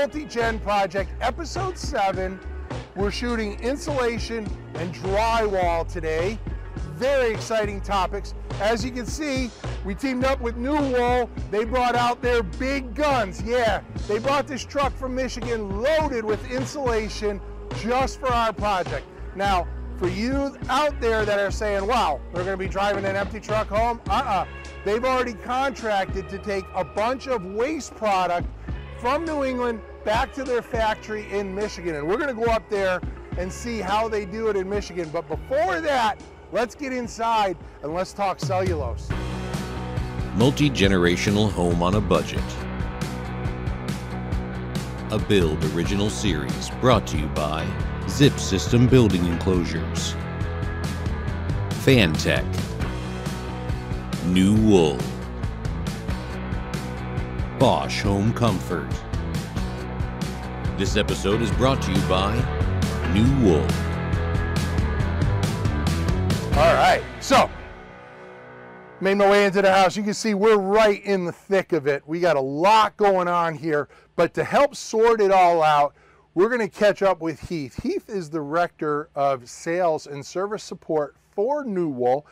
Multi-Gen Project, Episode 7. We're shooting insulation and drywall today. Very exciting topics. As you can see, we teamed up with New Wool. They brought out their big guns. Yeah, they brought this truck from Michigan loaded with insulation just for our project. Now, for you out there that are saying, wow, they're gonna be driving an empty truck home, they've already contracted to take a bunch of waste product from New England back to their factory in Michigan. And we're gonna go up there and see how they do it in Michigan. But before that, let's get inside and let's talk cellulose. Multi-generational home on a budget. A Build original series brought to you by Zip System Building Enclosures, Fantech, New Wool, Bosch Home Comfort. This episode is brought to you by New Wool. All right, so made my way into the house. You can see we're right in the thick of it. We got a lot going on here, but to help sort it all out, we're going to catch up with Heath. Heath is the Director of Sales and Service Support for New Wool.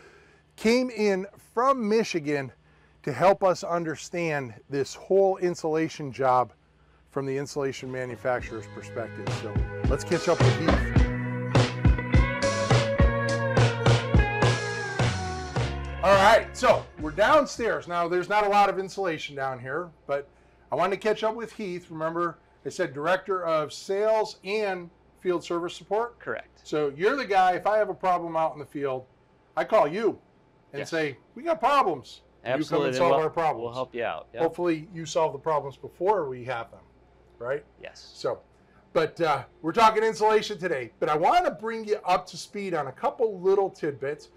Came in from Michigan to help us understand this whole insulation job from the insulation manufacturer's perspective. So let's catch up with Heath. All right, so we're downstairs. Now, there's not a lot of insulation down here, but I wanted to catch up with Heath. Remember, I said Director of Sales and Field Service Support? Correct. So you're the guy, if I have a problem out in the field, I call you and say, we got problems. Absolutely. You come and solve our problems. We'll help you out. Yep. Hopefully you solve the problems before we have them, right? Yes. So, but we're talking insulation today, but I want to bring you up to speed on a couple little tidbits.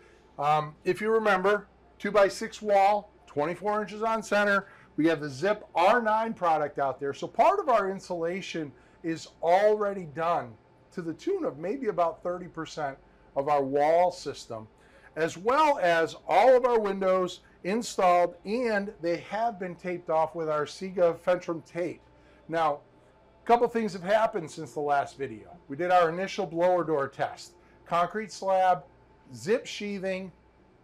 If you remember, 2x6 wall, 24 inches on center. We have the Zip R9 product out there. So part of our insulation is already done to the tune of maybe about 30% of our wall system, as well as all of our windows installed, and they have been taped off with our Siga Fentrum tape. Now, a couple things have happened since the last video. We did our initial blower door test. Concrete slab, zip sheathing,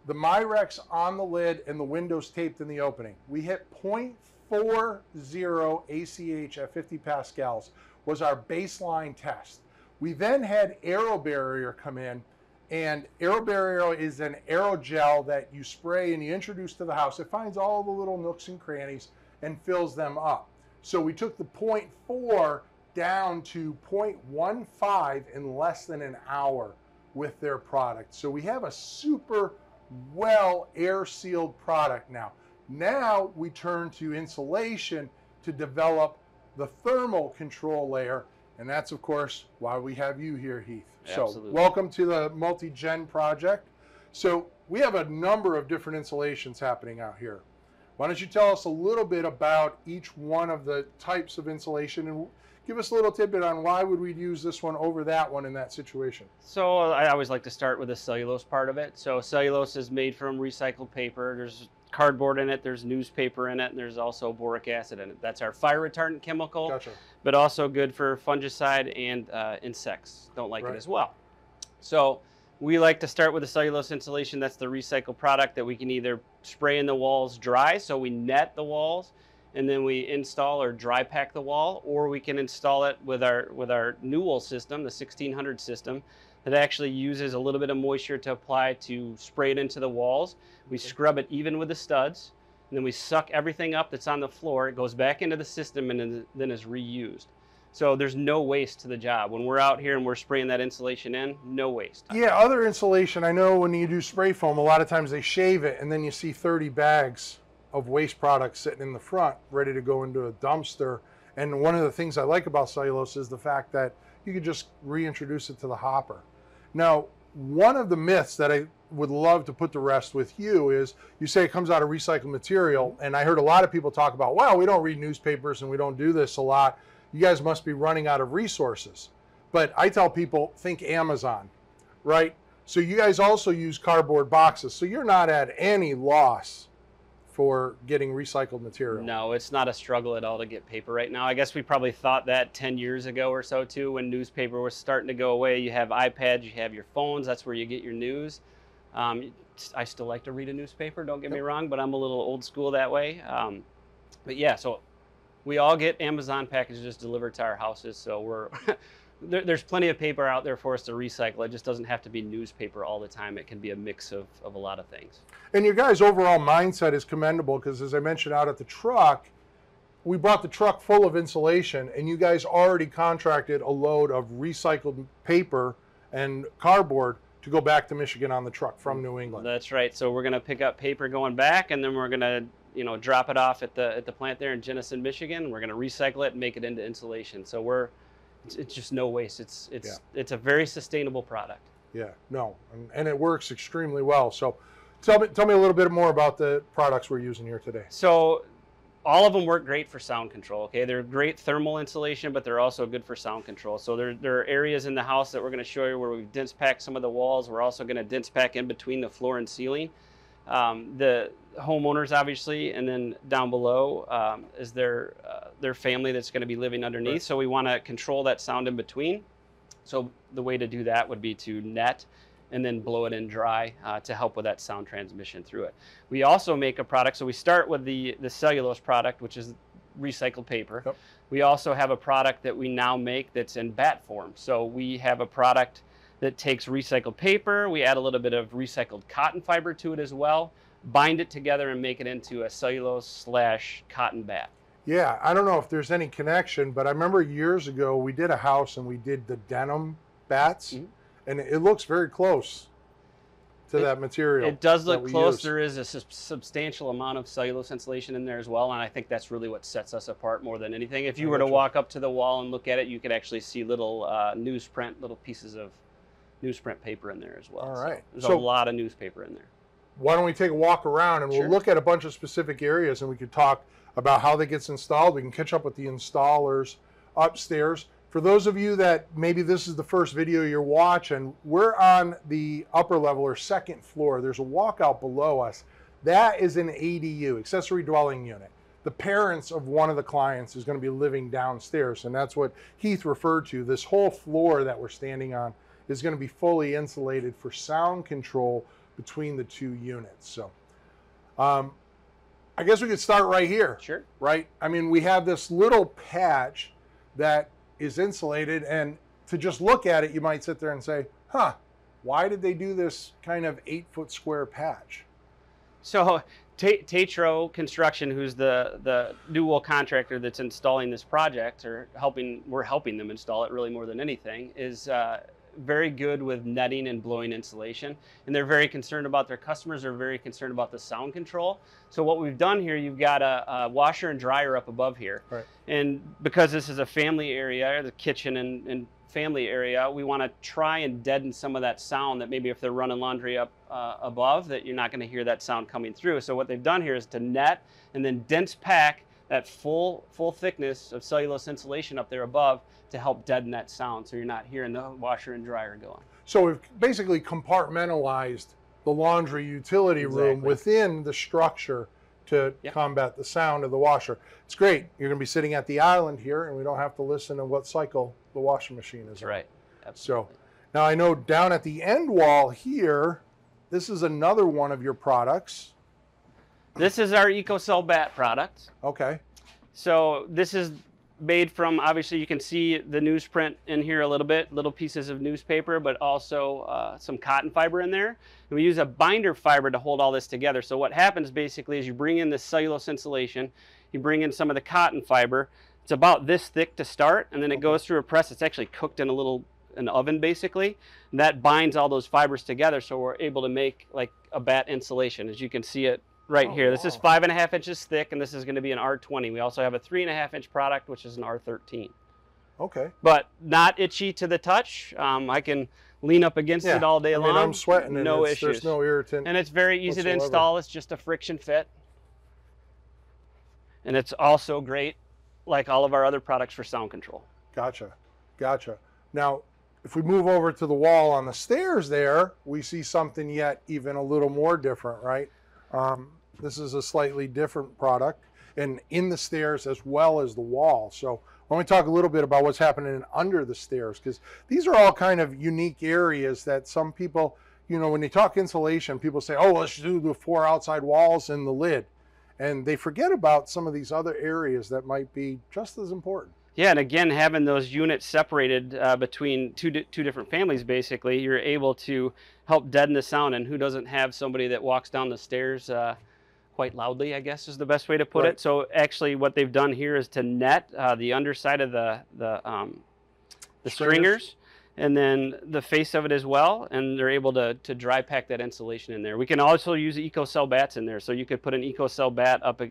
the Myrex on the lid, and the windows taped in the opening. We hit 0.40 ACH at 50 pascals was our baseline test. We then had Aero Barrier come in, and Aero Barrier is an aerogel that you spray and you introduce to the house. It finds all the little nooks and crannies and fills them up. So we took the 0.4 down to 0.15 in less than an hour with their product. So we have a super well air sealed product now. Now we turn to insulation to develop the thermal control layer, and that's of course why we have you here, Heath. Absolutely. So welcome to the Multi-Gen Project. So we have a number of different insulations happening out here. Why don't you tell us a little bit about each one of the types of insulation, and give us a little tidbit on why would we use this one over that one in that situation? So I always like to start with the cellulose part of it. So cellulose is made from recycled paper. There's cardboard in it, there's newspaper in it, and there's also boric acid in it. That's our fire retardant chemical, Gotcha. But also good for fungicide and insects. Don't like it as well. So we like to start with the cellulose insulation. That's the recycled product that we can either spray in the walls dry, so we net the walls, and then we install or dry pack the wall, or we can install it with our New Wool system, the 1600 system, that actually uses a little bit of moisture to apply to spray it into the walls. We scrub it even with the studs, and then we suck everything up that's on the floor. It goes back into the system and then is reused. So there's no waste to the job. When we're out here and we're spraying that insulation in, no waste. Yeah, other insulation, I know when you do spray foam, a lot of times they shave it and then you see 30 bags of waste products sitting in the front ready to go into a dumpster. And one of the things I like about cellulose is the fact that you could just reintroduce it to the hopper. Now, one of the myths that I would love to put to rest with you is you say it comes out of recycled material, and I heard a lot of people talk about, wow, we don't read newspapers and we don't do this a lot. You guys must be running out of resources. But I tell people, think Amazon, right? So you guys also use cardboard boxes, so you're not at any loss for getting recycled material. No, it's not a struggle at all to get paper right now. I guess we probably thought that 10 years ago or so too, when newspaper was starting to go away. You have iPads, you have your phones, that's where you get your news. I still like to read a newspaper, don't get me wrong, but I'm a little old school that way. But yeah, so we all get Amazon packages delivered to our houses, so we're there's plenty of paper out there for us to recycle. It just doesn't have to be newspaper all the time. It can be a mix of a lot of things. And your guys' overall mindset is commendable because, as I mentioned out at the truck, we brought the truck full of insulation, and you guys already contracted a load of recycled paper and cardboard to go back to Michigan on the truck from New England. That's right. So we're going to pick up paper going back, and then we're going to drop it off at the plant there in Jenison, Michigan. We're going to recycle it and make it into insulation. So it's just no waste. It's a very sustainable product. Yeah, no, and it works extremely well. So tell me a little bit more about the products we're using here today. So all of them work great for sound control. Okay, they're great thermal insulation, but they're also good for sound control. So there are areas in the house that we're going to show you where we've dense packed some of the walls. We're also going to dense pack in between the floor and ceiling. The homeowners, obviously, and then down below is their family that's going to be living underneath. Right. So we want to control that sound in between. So the way to do that would be to net and then blow it in dry to help with that sound transmission through it. We also make a product, so we start with the cellulose product, which is recycled paper. Yep. We also have a product that we now make that's in bat form. So we have a product that takes recycled paper, we add a little bit of recycled cotton fiber to it as well, bind it together and make it into a cellulose/cotton bat. Yeah, I don't know if there's any connection, but I remember years ago we did a house and we did the denim bats. Mm-hmm. And it looks very close to that material. It does look close. There is a substantial amount of cellulose insulation in there as well, and I think that's really what sets us apart more than anything. If you were to walk up to the wall and look at it, you could actually see little little pieces of newsprint paper in there as well. All right. So there's a lot of newspaper in there. Why don't we take a walk around and we'll look at a bunch of specific areas and we could talk about how that gets installed. We can catch up with the installers upstairs. For those of you that maybe this is the first video you're watching, we're on the upper level or second floor. There's a walkout below us. That is an ADU, accessory dwelling unit. The parents of one of the clients is going to be living downstairs, and that's what Heath referred to. This whole floor that we're standing on is going to be fully insulated for sound control between the two units. So I guess we could start right here. Sure. Right? I mean, we have this little patch that is insulated, and to just look at it, you might sit there and say, why did they do this kind of 8-foot square patch? So Tatro Construction, who's the new wall contractor that's installing this project, or we're helping them install it really more than anything, is very good with netting and blowing insulation, and they're very concerned about their customers. Are very concerned about the sound control. So what we've done here, you've got a washer and dryer up above here, right. And because this is a family area, the kitchen and family area, we want to try and deaden some of that sound that maybe if they're running laundry up above, that you're not going to hear that sound coming through. So what they've done here is to net and then dense pack that full thickness of cellulose insulation up there above to help deaden that sound, so you're not hearing the washer and dryer going. So we've basically compartmentalized the laundry utility room within the structure to combat the sound of the washer. It's great. You're going to be sitting at the island here, and we don't have to listen to what cycle the washing machine is on. Right. Absolutely. So now I know down at the end wall here, this is another one of your products. This is our EcoCell bat product. Okay. So this is made from, obviously you can see the newsprint in here a little bit, little pieces of newspaper, but also some cotton fiber in there. And we use a binder fiber to hold all this together. So what happens basically is you bring in the cellulose insulation, you bring in some of the cotton fiber. It's about this thick to start, and then it goes through a press. It's actually cooked in an oven basically. And that binds all those fibers together, so we're able to make like a bat insulation, as you can see it right here. This is 5.5 inches thick, and this is going to be an R20. We also have a 3.5-inch product, which is an R13. Okay. But not itchy to the touch. I can lean up against it all day long. I'm sweating, and no issues. There's no irritant. And it's very easy to install. It's just a friction fit. And it's also great, like all of our other products, for sound control. Gotcha. Gotcha. Now, if we move over to the wall on the stairs there, we see something yet even a little more different, right? This is a slightly different product, and in the stairs as well as the wall. So why don't we talk a little bit about what's happening under the stairs, because these are all kind of unique areas that some people, you know, when they talk insulation, people say, oh, let's do the 4 outside walls and the lid. And they forget about some of these other areas that might be just as important. Yeah, and again, having those units separated between two different families, basically, you're able to help deaden the sound. And who doesn't have somebody that walks down the stairs quite loudly, I guess is the best way to put it. So actually what they've done here is to net the underside of the stringers, and then the face of it as well, and they're able to dry pack that insulation in there. We can also use EcoCell bats in there, so you could put an EcoCell bat up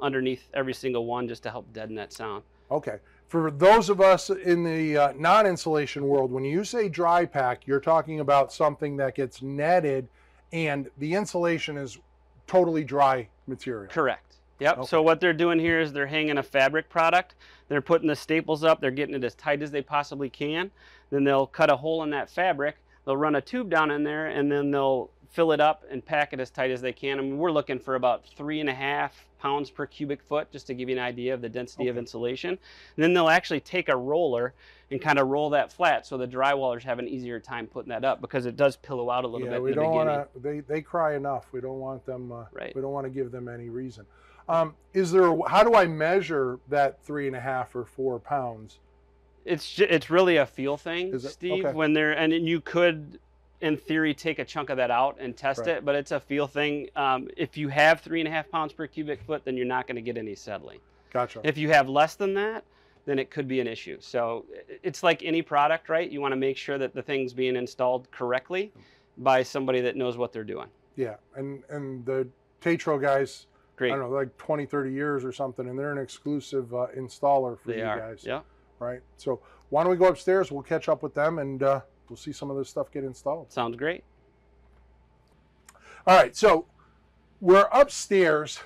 underneath every single one just to help deaden that sound. Okay. For those of us in the non-insulation world, when you say dry pack, you're talking about something that gets netted and the insulation is totally dry material. Correct. Yep. Okay. So what they're doing here is they're hanging a fabric product. They're putting the staples up. They're getting it as tight as they possibly can. Then they'll cut a hole in that fabric. They'll run a tube down in there, and then they'll fill it up and pack it as tight as they can. I mean, we're looking for about 3.5 pounds per cubic foot, just to give you an idea of the density of insulation. And then they'll actually take a roller and kind of roll that flat, so the drywallers have an easier time putting that up, because it does pillow out a little bit in the beginning. We don't want to, they cry enough. We don't want them, right. We don't want to give them any reason. How do I measure that 3.5 or 4 pounds? It's really a feel thing, Steve. Okay. When they're, and you could, in theory, take a chunk of that out and test it, but it's a feel thing. If you have 3.5 pounds per cubic foot, then you're not going to get any settling. Gotcha. If you have less than that, then it could be an issue. So it's like any product, right? You want to make sure that the thing's being installed correctly by somebody that knows what they're doing. Yeah, and the Tetro guys, great. I don't know, like 20, 30 years or something, and they're an exclusive installer for you guys. Yeah. Right. So why don't we go upstairs? We'll catch up with them, and we'll see some of this stuff get installed. Sounds great. All right, so we're upstairs.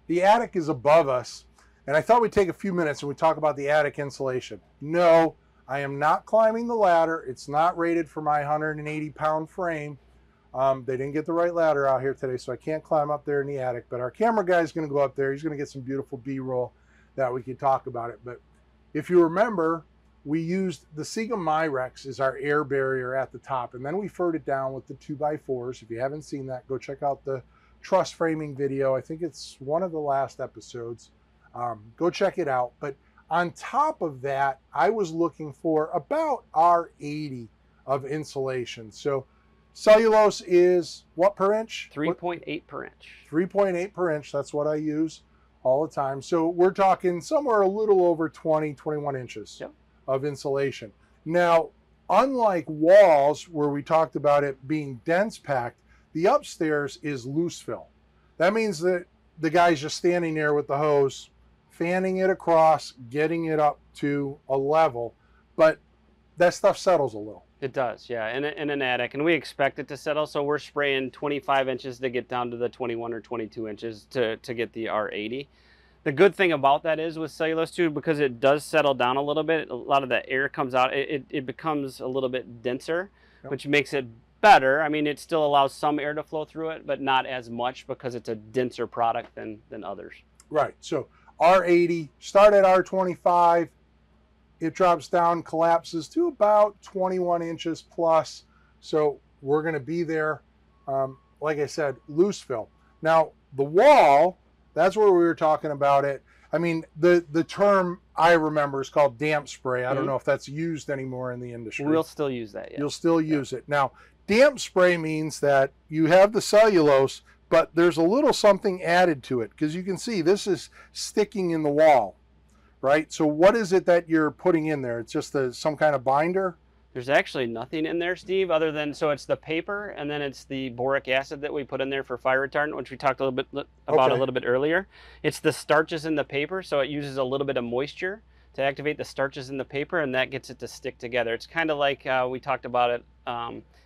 The attic is above us, and I thought we'd take a few minutes and we'd talk about the attic insulation. No, I am not climbing the ladder. It's not rated for my 180-pound frame. They didn't get the right ladder out here today, so I can't climb up there in the attic, but our camera guy is going to go up there. He's going to get some beautiful B-roll that we can talk about it. But if you remember, we used the Seagum Myrex as our air barrier at the top, and then we furred it down with the 2x4s. If you haven't seen that, go check out the truss framing video. I think it's one of the last episodes. Go check it out. But on top of that, I was looking for about R80 of insulation. So cellulose is what per inch? 3.8 per inch. 3.8 per inch. That's what I use all the time. So we're talking somewhere a little over 20, 21 inches. Yep. Of insulation. Now, unlike walls where we talked about it being dense packed, the upstairs is loose fill. That means that the guy's just standing there with the hose, fanning it across, getting it up to a level, but that stuff settles a little. It does, yeah, in an attic, and we expect it to settle, so we're spraying 25 inches to get down to the 21 or 22 inches to get the R80. The good thing about that is with cellulose too, because it does settle down a little bit, a lot of the air comes out, it becomes a little bit denser, yep. Which makes it better. I mean, it still allows some air to flow through it, but not as much because it's a denser product than others. Right, so R80, start at R25, it drops down, collapses to about 21 inches plus. So we're gonna be there, like I said, loose fill. Now, the wall, that's where we were talking about it. I mean, the term I remember is called damp spray. I don't know if that's used anymore in the industry. We'll still use that, yeah. You'll still use it. Now, damp spray means that you have the cellulose, but there's a little something added to it, because you can see this is sticking in the wall, right? So what is it that you're putting in there? It's just some kind of binder? There's actually nothing in there, Steve, other than, so it's the paper, and then it's the boric acid that we put in there for fire retardant, which we talked a little bit about a little bit earlier. It's the starches in the paper, so it uses a little bit of moisture to activate the starches in the paper, and that gets it to stick together. It's kind of like we talked about it,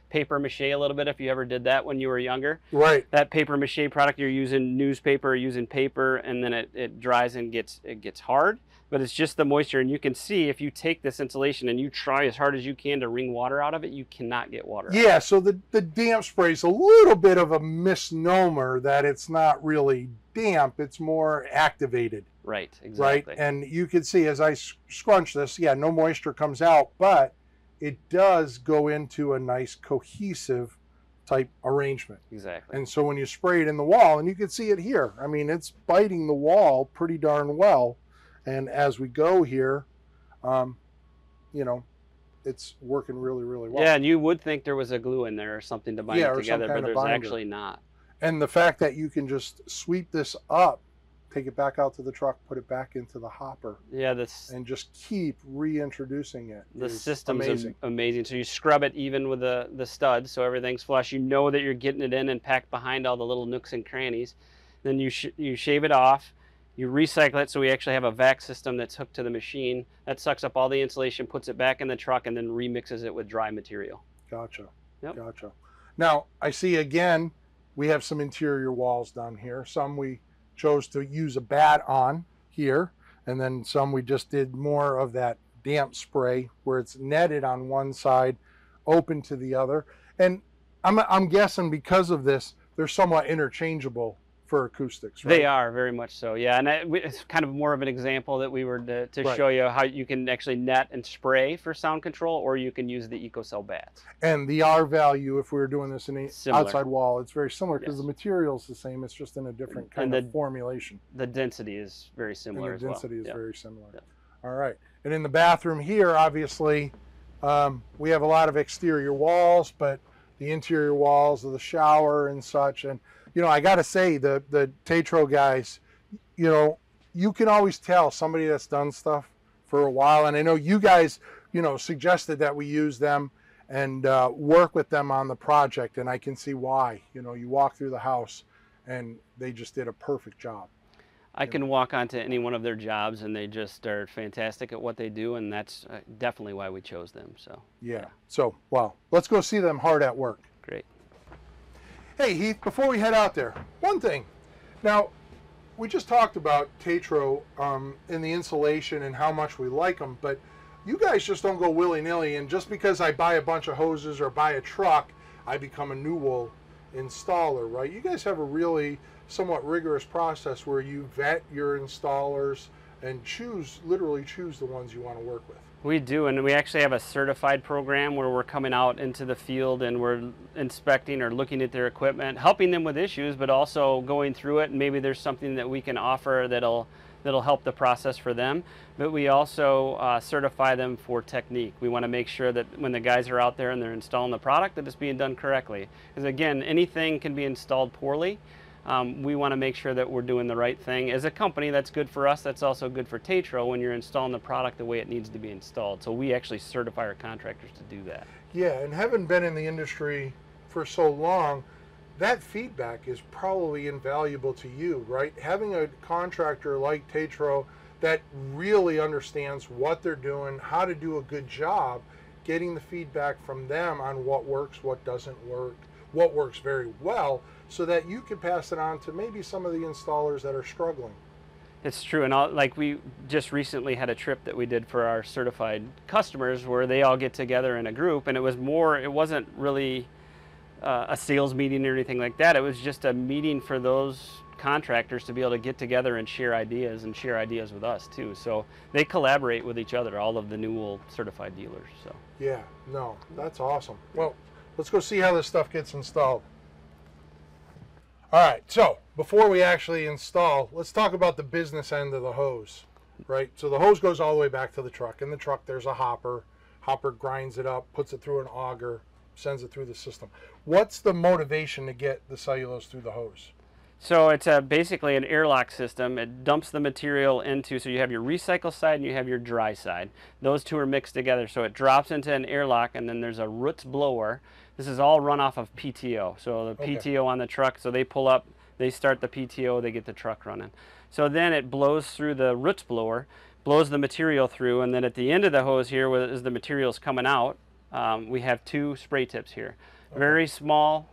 paper mache a little bit, if you ever did that when you were younger. Right. That paper mache product, you're using newspaper, using paper, and then it dries and it gets hard. but it's just the moisture. And you can see if you take this insulation and you try as hard as you can to wring water out of it, you cannot get water out. Yeah, so the damp spray is a little bit of a misnomer that it's not really damp, it's more activated. Right, exactly. Right, and you can see as I scrunch this, yeah, no moisture comes out, but it does go into a nice cohesive type arrangement. Exactly. And so when you spray it in the wall, and you can see it here, I mean, it's biting the wall pretty darn well. And as we go here, you know, it's working really, really well. Yeah, and you would think there was a glue in there or something to bind it together, but there's binder. actually not. And the fact that you can just sweep this up, take it back out to the truck, put it back into the hopper. Yeah, and just keep reintroducing it. The system's amazing. So you scrub it even with the studs, so everything's flush. You know that you're getting it in and packed behind all the little nooks and crannies. Then you shave it off. You recycle it, so we actually have a vac system that's hooked to the machine that sucks up all the insulation, puts it back in the truck, and then remixes it with dry material. Gotcha. Yep. Gotcha. Now I see again we have some interior walls down here. Some we chose to use a bat on here, and then some we just did more of that damp spray where it's netted on one side, open to the other. And I'm guessing because of this, they're somewhat interchangeable for acoustics, right? They are, very much so, yeah. And it's kind of more of an example that we were to Right. show you how you can actually net and spray for sound control, or you can use the EcoCell bats. And the R value, if we were doing this in an Similar. outside wall, it's very similar because Yes. the material's the same. It's just in a different kind of formulation. The density is very similar as well. And the density is Yep. very similar. Yep. All right. And in the bathroom here, obviously, we have a lot of exterior walls, but the interior walls of the shower and such. And, you know, I got to say, the Tetro guys, you know, you can always tell somebody that's done stuff for a while. And I know you guys, you know, suggested that we use them and work with them on the project. And I can see why. You know, you walk through the house and they just did a perfect job. I can walk onto any one of their jobs and they just are fantastic at what they do, and that's definitely why we chose them. So yeah. So, well, let's go see them hard at work. Great. Hey, Heath, before we head out there, one thing. Now, we just talked about Tetro and the insulation and how much we like them, but you guys just don't go willy-nilly, and just because I buy a bunch of hoses or buy a truck, I become a new wool installer, right? You guys have a really somewhat rigorous process where you vet your installers and literally choose the ones you want to work with. We do, and we actually have a certified program where we're coming out into the field and we're inspecting or looking at their equipment, helping them with issues, but also going through it, and maybe there's something that we can offer that'll help the process for them. But we also certify them for technique. We want to make sure that when the guys are out there and they're installing the product, that it's being done correctly. Because again, anything can be installed poorly. We want to make sure that we're doing the right thing. As a company, that's good for us. That's also good for Tetro when you're installing the product the way it needs to be installed. So we actually certify our contractors to do that. Yeah, and having been in the industry for so long, that feedback is probably invaluable to you, right? Having a contractor like Tetro that really understands what they're doing, how to do a good job, getting the feedback from them on what works, what doesn't work, what works very well, so that you can pass it on to maybe some of the installers that are struggling. It's true, and like we just recently had a trip that we did for our certified customers where they all get together in a group, and it wasn't really a sales meeting or anything like that. It was just a meeting for those contractors to be able to get together and share ideas with us too. So they collaborate with each other, all of the new wool certified dealers. So yeah, no, that's awesome. Well, let's go see how this stuff gets installed. All right, so before we actually install, let's talk about the business end of the hose, right? So the hose goes all the way back to the truck. In the truck, there's a hopper. Hopper grinds it up, puts it through an auger, sends it through the system. What's the motivation to get the cellulose through the hose? So it's basically an airlock system. It dumps the material into, so you have your recycle side and you have your dry side. Those two are mixed together, so it drops into an airlock, and then there's a roots blower. This is all run off of PTO. So the PTO on the truck, so they pull up, they start the PTO, they get the truck running. So then it blows through the roots blower, blows the material through, and then at the end of the hose here, as the material's coming out, we have two spray tips here. Very small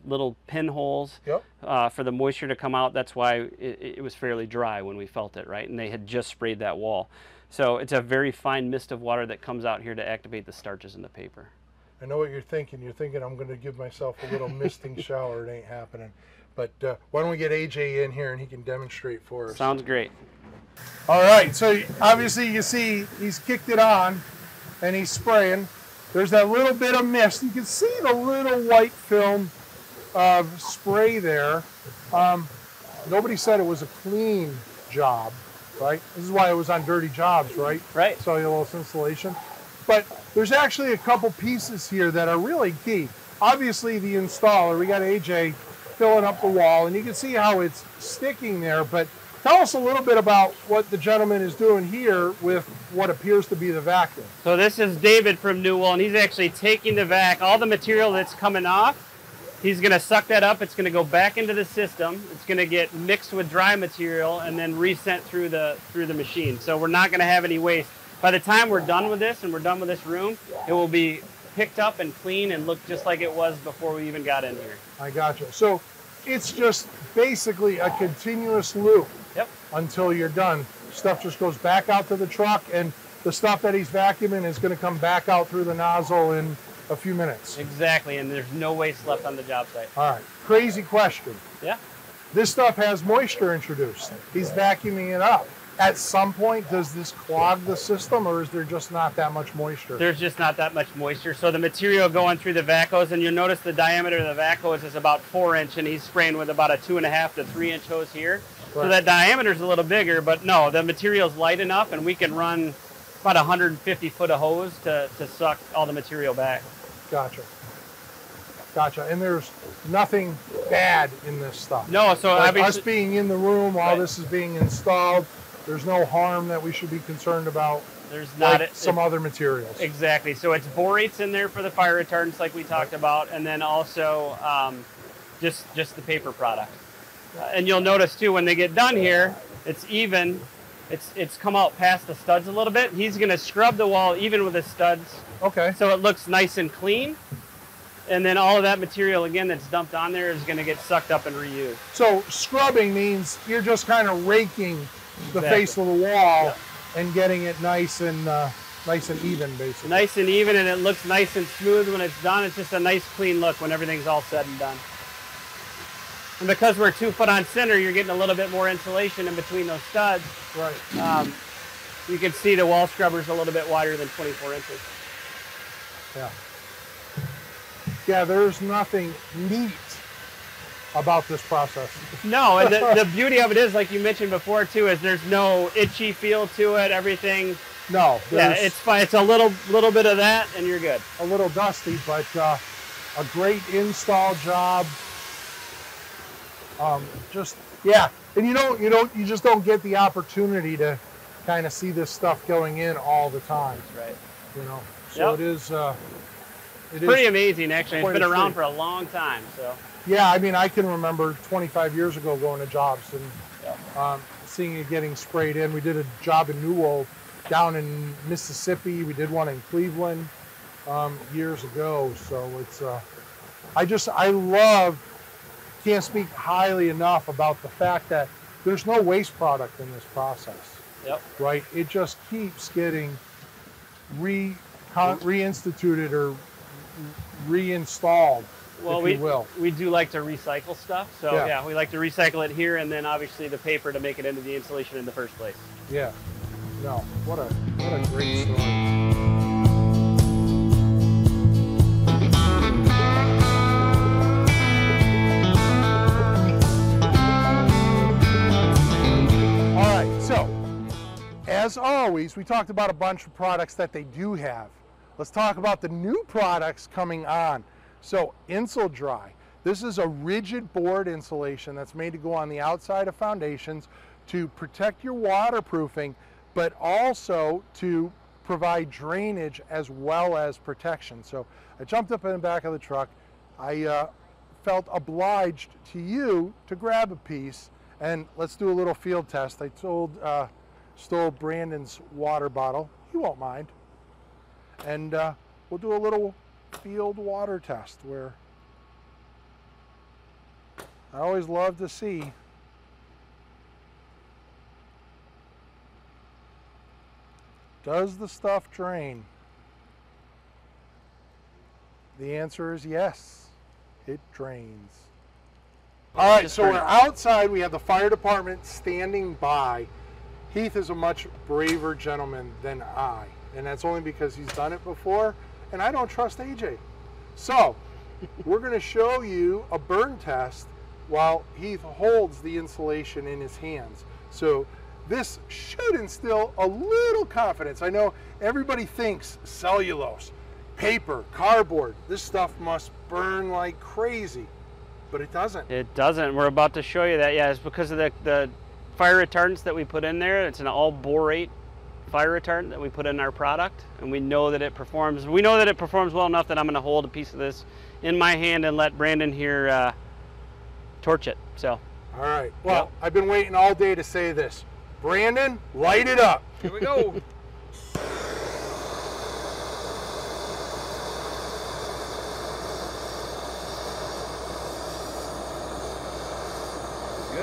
little pinholes for the moisture to come out. That's why it was fairly dry when we felt it, right? And they had just sprayed that wall. So it's a very fine mist of water that comes out here to activate the starches in the paper. I know what you're thinking. You're thinking I'm going to give myself a little misting shower. It ain't happening. But why don't we get AJ in here and he can demonstrate for us. Sounds great. All right, so obviously you see he's kicked it on and he's spraying. There's that little bit of mist. You can see the little white film of spray there. Nobody said it was a clean job, right? This is why it was on Dirty Jobs, right? Right. Cellulose insulation. But there's actually a couple pieces here that are really key. Obviously the installer, we got AJ filling up the wall, and you can see how it's sticking there, but tell us a little bit about what the gentleman is doing here with what appears to be the vacuum. So this is David from Newell, and he's actually taking the vac, all the material that's coming off, he's going to suck that up. It's going to go back into the system. It's going to get mixed with dry material and then resent through the machine. So we're not going to have any waste. By the time we're done with this and we're done with this room, it will be picked up and clean and look just like it was before we even got in here. I gotcha. So it's just basically a continuous loop. Yep. Until you're done. Stuff just goes back out to the truck, and the stuff that he's vacuuming is going to come back out through the nozzle in a few minutes. Exactly, and there's no waste left on the job site. All right, crazy question. Yeah. This stuff has moisture introduced. He's vacuuming it up. At some point, does this clog the system, or is there just not that much moisture? There's just not that much moisture. So the material going through the vac hose, and you'll notice the diameter of the vac hose is about 4 inch, and he's spraying with about a 2.5 to 3 inch hose here. Right. So that diameter is a little bigger, but no, the material's light enough, and we can run about 150 foot of hose to suck all the material back. Gotcha. Gotcha. And there's nothing bad in this stuff. No, so like obviously, us being in the room while this is being installed, there's no harm that we should be concerned about. There's not like some other materials. Exactly. So it's borates in there for the fire retardants, like we talked about, and then also just the paper product. And you'll notice too when they get done here, it's even. It's come out past the studs a little bit. He's going to scrub the wall even with the studs. Okay. So it looks nice and clean. And then all of that material, again, that's dumped on there is going to get sucked up and reused. So scrubbing means you're just kind of raking the face of the wall and getting it nice and even, basically. Nice and even, and it looks nice and smooth when it's done. It's just a nice, clean look when everything's all said and done. And because we're 2 foot on center, you're getting a little bit more insulation in between those studs. Right. You can see the wall scrubber's a little bit wider than 24 inches. Yeah. Yeah, there's nothing neat about this process. No, and the beauty of it is, like you mentioned before too, is there's no itchy feel to it. Everything. No. Yeah, it's fine. It's a little bit of that, and you're good. A little dusty, but a great install job. And you just don't get the opportunity to kind of see this stuff going in all the time. That's right. You know, so it is. It's pretty amazing, actually. It's been around for a long time. So. Yeah, I mean, I can remember 25 years ago going to jobs and seeing it getting sprayed in. We did a job in Newell down in Mississippi. We did one in Cleveland years ago. So it's, I love, can't speak highly enough about the fact that there's no waste product in this process. Yep. Right? It just keeps getting reinstituted or reinstalled, if you will. We do like to recycle stuff. So yeah, we like to recycle it here, and then obviously the paper to make it into the insulation in the first place. Yeah. No, what a great story. As always, we talked about a bunch of products that they do have. Let's talk about the new products coming on. So, Insul-Dry. This is a rigid board insulation that's made to go on the outside of foundations to protect your waterproofing, but also to provide drainage as well as protection. So, I jumped up in the back of the truck. I felt obliged to you to grab a piece, and let's do a little field test. I stole Brandon's water bottle. He won't mind. And we'll do a little field water test where I always love to see. Does the stuff drain? The answer is yes, it drains. All right, so we're outside. We have the fire department standing by. Heath is a much braver gentleman than I, and that's only because he's done it before, and I don't trust AJ. So we're going to show you a burn test while Heath holds the insulation in his hands. So this should instill a little confidence. I know everybody thinks cellulose, paper, cardboard, this stuff must burn like crazy, but it doesn't. It doesn't. We're about to show you that. Yeah, it's because of the fire retardants that we put in there. It's an all borate fire retardant that we put in our product, and we know that it performs. We know that it performs well enough that I'm going to hold a piece of this in my hand and let Brandon here torch it. So. All right. Well, yep. I've been waiting all day to say this. Brandon, light it up. Here we go. Good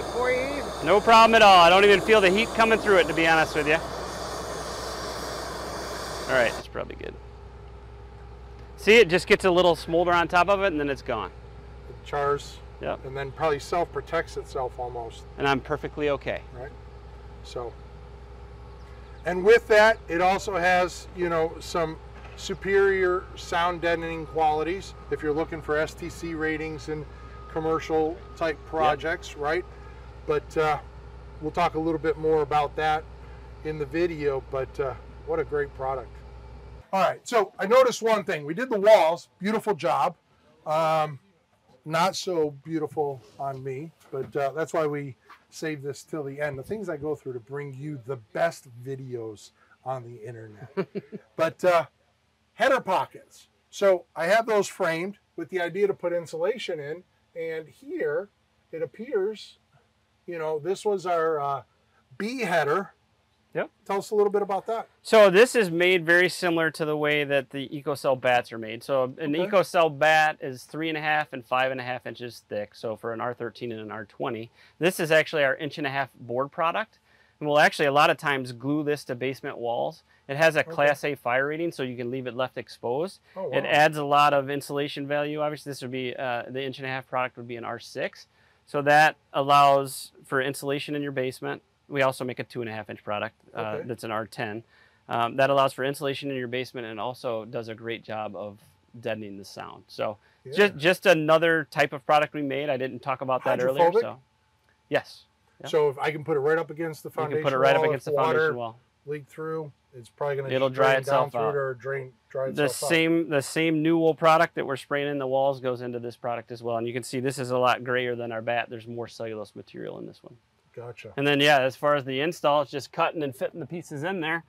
for you? No problem at all. I don't even feel the heat coming through it, to be honest with you. All right, it's probably good. See, it just gets a little smolder on top of it, and then it's gone. It chars. Yep. And then probably self-protects itself almost. And I'm perfectly okay. Right. So, and with that, it also has, you know, some superior sound deadening qualities if you're looking for STC ratings and commercial type projects, yep. Right? But we'll talk a little bit more about that in the video, but what a great product. All right, so I noticed one thing. We did the walls, beautiful job. Not so beautiful on me, but that's why we saved this till the end. The things I go through to bring you the best videos on the internet. But header pockets. So I have those framed with the idea to put insulation in, and here it appears, you know, this was our B header. Yep. Tell us a little bit about that. So this is made very similar to the way that the EcoCell bats are made. So an EcoCell bat is 3.5 and 5.5 inches thick. So for an R13 and an R20, this is actually our 1.5-inch board product. And we'll actually a lot of times glue this to basement walls. It has a Class A fire rating, so you can leave it left exposed. Oh, wow. It adds a lot of insulation value. Obviously, this would be the 1.5-inch product would be an R6. So that allows for insulation in your basement. We also make a 2.5-inch product that's an R10. That allows for insulation in your basement and also does a great job of deadening the sound. So just another type of product we made. I didn't talk about that earlier. So yes. Yep. So if I can put it right up against the foundation wall, you can put it right up against the foundation wall. Leak through, it's probably going to it'll dry itself out. Or dry itself out. The same new wool product that we're spraying in the walls goes into this product as well. And you can see this is a lot grayer than our bat. There's more cellulose material in this one. Gotcha. And then, yeah, as far as the install, it's just cutting and fitting the pieces in there.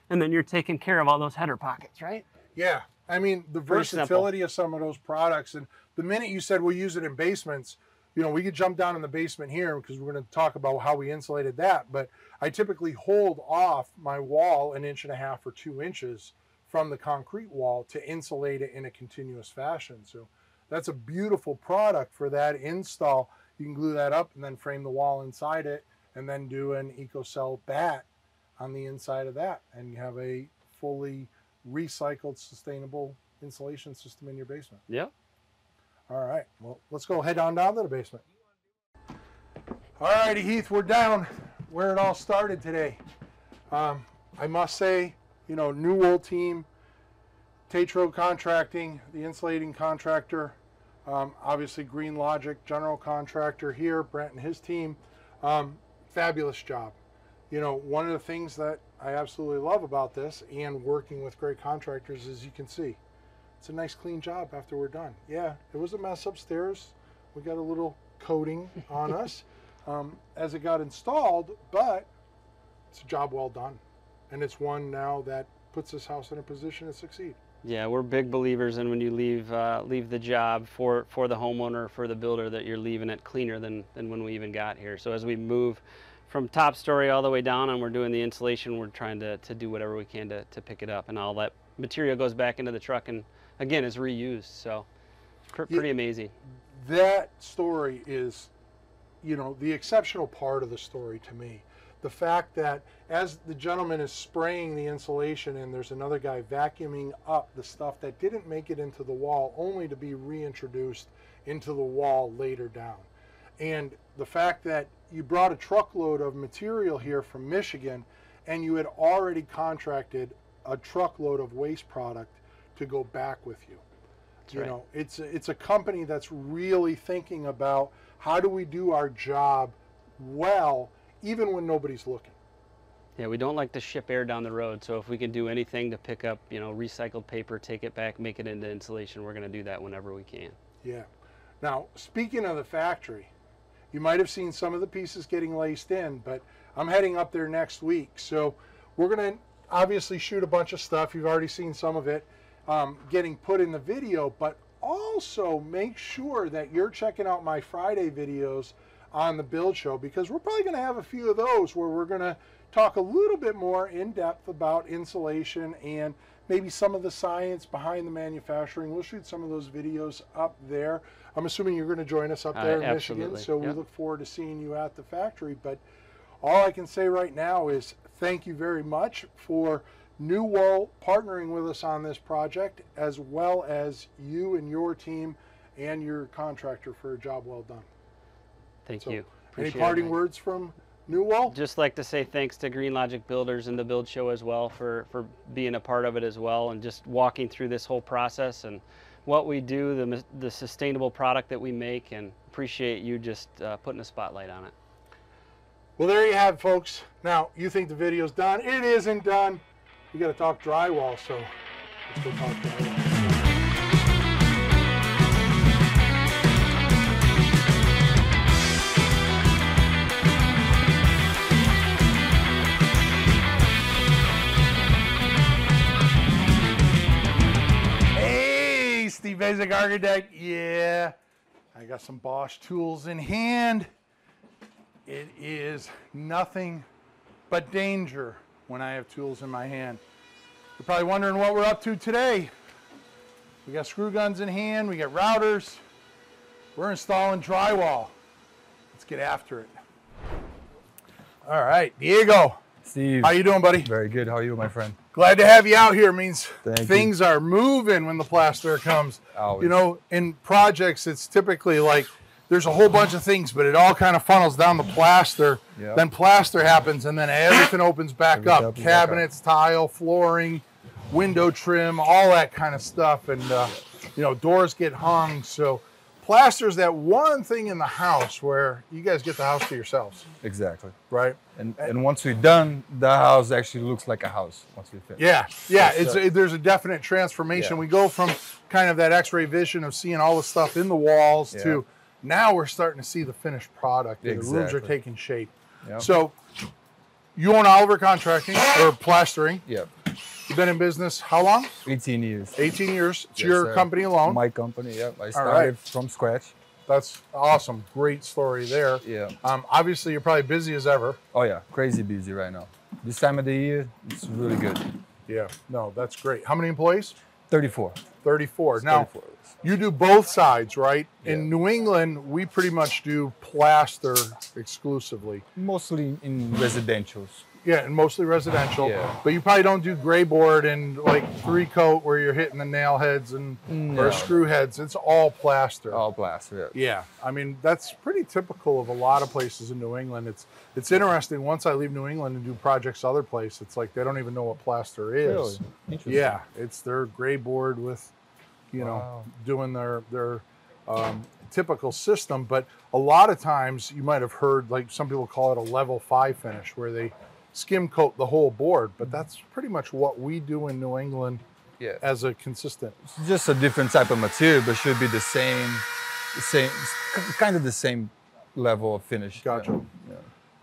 And then you're taking care of all those header pockets, right? Yeah. I mean, the versatility of some of those products. And the minute you said we'll use it in basements, you know, we could jump down in the basement here because we're going to talk about how we insulated that. But I typically hold off my wall 1.5 inches or 2 inches from the concrete wall to insulate it in a continuous fashion. So that's a beautiful product for that install. You can glue that up and then frame the wall inside it and then do an EcoCell bat on the inside of that. And you have a fully recycled, sustainable insulation system in your basement. Yep. All right, well, let's go head on down to the basement. All righty, Heath, we're down where it all started today. I must say, you know, New Wool team, Tetro Contracting, the insulating contractor, obviously Green Logic, general contractor here, Brent and his team, fabulous job. You know, one of the things that I absolutely love about this and working with great contractors is you can see, it's a nice clean job after we're done. Yeah, it was a mess upstairs. We got a little coating on us as it got installed, but it's a job well done. And it's one now that puts this house in a position to succeed. Yeah, we're big believers in when you leave the job for the homeowner, for the builder, that you're leaving it cleaner than when we even got here. So as we move from top story all the way down and we're doing the insulation, we're trying to do whatever we can to pick it up, and all that material goes back into the truck and again is reused. So pretty amazing. That story is you know, the exceptional part of the story to me. The fact that as the gentleman is spraying the insulation and there's another guy vacuuming up the stuff that didn't make it into the wall, only to be reintroduced into the wall later down. And the fact that you brought a truckload of material here from Michigan and you had already contracted a truckload of waste product to go back with you. You know, it's a company that's really thinking about how do we do our job well, even when nobody's looking. Yeah, we don't like to ship air down the road, so if we can do anything to pick up, you know, recycled paper, take it back, make it into insulation, we're going to do that whenever we can. Yeah. Now, speaking of the factory, you might have seen some of the pieces getting laced in, but I'm heading up there next week, so we're going to obviously shoot a bunch of stuff. You've already seen some of it getting put in the video, but also make sure that you're checking out my Friday videos on the build show, because we're probably going to have a few of those where we're going to talk a little bit more in depth about insulation and maybe some of the science behind the manufacturing. We'll shoot some of those videos up there. I'm assuming you're going to join us up there in Michigan, so we look forward to seeing you at the factory. But all I can say right now is thank you very much for New Wall partnering with us on this project, as well as you and your team and your contractor for a job well done. Thank you. Any parting words from New Wall? Just like to say thanks to Green Logic Builders and the Build Show as well for being a part of it as well, and just walking through this whole process and what we do, the sustainable product that we make, and appreciate you just putting a spotlight on it. Well, there you have it, folks. Now, you think the video's done. It isn't done. We got to talk drywall, so let's go talk drywall. Hey, Steve Basic Architect. Yeah, I got some Bosch tools in hand. It is nothing but danger when I have tools in my hand. You're probably wondering what we're up to today. We got screw guns in hand, we got routers. We're installing drywall. Let's get after it. All right, Diego. Steve. How you doing, buddy? Very good. How are you, my friend? Glad to have you out here. Means Thank things you. are moving when the plasterer comes. Always. You know, in projects, it's typically like there's a whole bunch of things, but it all kind of funnels down the plaster. Yep. Then plaster happens, and then everything opens back Everything up. opens back up. Cabinets, tile, flooring, window trim, all that kind of stuff. And, you know, doors get hung. So plaster's that one thing in the house where you guys get the house to yourselves, Exactly. right? And once we're done, the house actually looks like a house once we finish. Yeah, yeah. There's a definite transformation. Yeah. We go from kind of that X-ray vision of seeing all the stuff in the walls to now we're starting to see the finished product. And the rooms are taking shape. Yep. So you own Oliver Contracting or Plastering. Yep. You've been in business how long? 18 years. 18 years. It's Yes, your sir. company alone. My company, yep. I right. started from scratch. That's awesome. Great story there. Yeah. Obviously, you're probably busy as ever. Oh yeah, crazy busy right now. This time of the year, it's really good. Yeah. No, that's great. How many employees? 34. 34. Now, 34. you do both sides, right? In Yeah. New England, we pretty much do plaster exclusively. Mostly in residentials. Yeah, and mostly residential. Yeah. But you probably don't do gray board and like 3-coat where you're hitting the nail heads and or No. screw heads. It's all plaster. All plaster, yeah. Yeah, I mean that's pretty typical of a lot of places in New England. It's interesting. Once I leave New England and do projects other places, it's like they don't even know what plaster is. Really? Interesting. Yeah, it's their gray board with, you know, Wow. doing their typical system. But a lot of times you might have heard like some people call it a level 5 finish where they skim coat the whole board. But that's pretty much what we do in New England Yeah. as a consistent. It's just a different type of material, but should be the same, kind of the same level of finish. Gotcha. Yeah.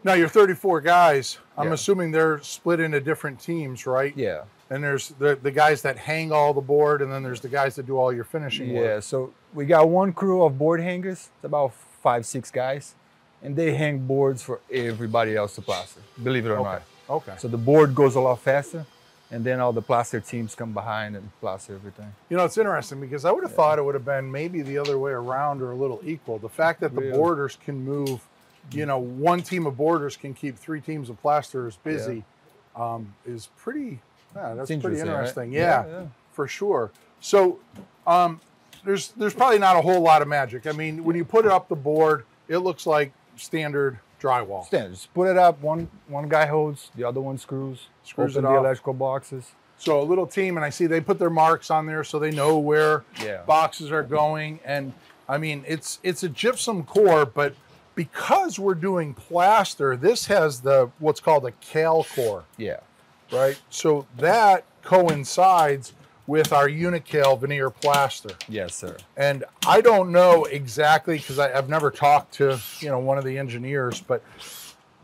Now you're 34 guys. I'm Yeah. assuming they're split into different teams, right? Yeah. And there's the guys that hang all the board, and then there's the guys that do all your finishing Yeah, work. so we got one crew of board hangers. It's about 5-6 guys, and they hang boards for everybody else to plaster, believe it or not. Okay. So the board goes a lot faster, and then all the plaster teams come behind and plaster everything. You know, it's interesting because I would have thought it would have been maybe the other way around or a little equal. The fact that the Really? borders can move you know, one team of boarders can keep 3 teams of plasterers busy, is pretty, that's pretty interesting. Right? Yeah, for sure. So there's probably not a whole lot of magic. I mean, when you put it up the board, it looks like standard drywall. Standard. Just put it up, one guy holds, the other one screws it the off. electrical boxes. So a little team, and I see they put their marks on there so they know where boxes are going. And I mean, it's a gypsum core, but because we're doing plaster, this has what's called a cal core. Yeah. Right? So that coincides with our unical veneer plaster. Yes, sir. And I don't know exactly, because I've never talked to, you know, one of the engineers, but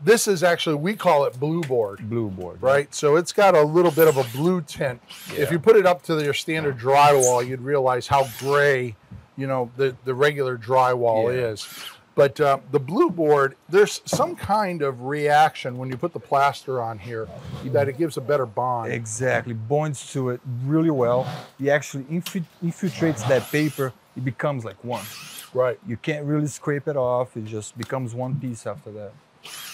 this is actually, we call it blue board. Blue board. Right? So it's got a little bit of a blue tint. Yeah. If you put it up to your standard drywall, you'd realize how gray, you know, the regular drywall is. But the blue board, there's some kind of reaction when you put the plaster on here that it gives a better bond. Exactly. Bonds to it really well. It actually infiltrates that paper. It becomes like one. Right. You can't really scrape it off. It just becomes one piece after that.